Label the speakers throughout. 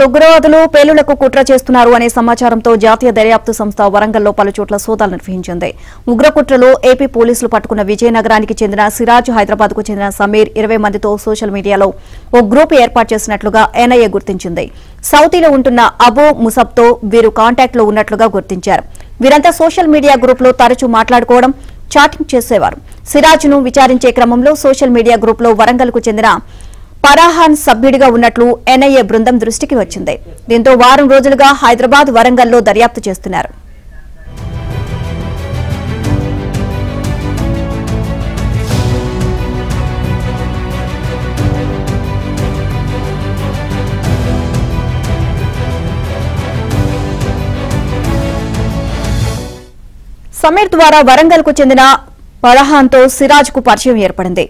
Speaker 1: ఉగ్రవాదులు పేలుళ్లకు కుట్ర చేస్తున్నారు అనే సమాచారంతో జాతీయ దర్యాప్తు సంస్థ వరంగల్లో పలుచోట్ల సోదాలు నిర్వహించింది. ఉగ్రకుట్రలో ఏపీ పోలీసులు పట్టుకున్న విజయనగరానికి చెందిన సిరాజ్, హైదరాబాద్ కు చెందిన సమీర్ 20 మందితో సోషల్ మీడియాలో ఓ గ్రూప్ ఏర్పాటు చేసినట్లుగా ఎన్ఐఏ గుర్తించింది. సౌదీలో ఉంటున్న అబూ ముసబ్తో వీరు కాంటాక్ట్ లో ఉన్నట్లుగా గుర్తించారు. వీరంతా సోషల్ మీడియా గ్రూప్ లో తరచూ మాట్లాడుకోవడం, చాటింగ్ చేసేవారు. సిరాజ్ ను విచారించే క్రమంలో సోషల్ మీడియా గ్రూప్ లో వరంగల్ కు చెందిన ఫరాహాన్ సభ్యుడిగా ఉన్నట్లు ఎన్ఐఏ బృందం దృష్టికి వచ్చింది. దీంతో వారం రోజులుగా హైదరాబాద్, వరంగల్లో దర్యాప్తు చేస్తున్నారు. సమీర్ ద్వారా వరంగల్ కు చెందిన ఫరాహాన్తో సిరాజ్ కు పరిచయం ఏర్పడింది.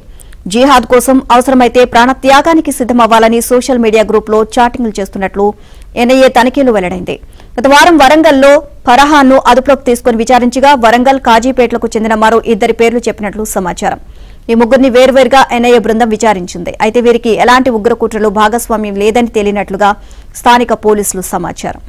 Speaker 1: జిహాద్ కోసం అవసరమైతే ప్రాణత్యాగానికి సిద్దమవ్వాలని సోషల్ మీడియా గ్రూప్ లో చాటింగ్లు చేస్తున్నట్లు ఎన్ఐఏ తనిఖీలు వెల్లడైంది. గత వారం వరంగల్లో ఫరాహాన్ ను అదుపులోకి తీసుకుని విచారించగా వరంగల్, కాజీపేటలకు చెందిన మరో 2 పేర్లు చెప్పినట్లు సమాచారం. ఈ ముగ్గురిని వేర్వేరుగా ఎన్ఐఏ బృందం విచారించింది. అయితే వీరికి ఎలాంటి ఉగ్రకుట్రలో భాగస్వామ్యం లేదని తేలినట్లుగా స్థానిక పోలీసులు సమాచారం.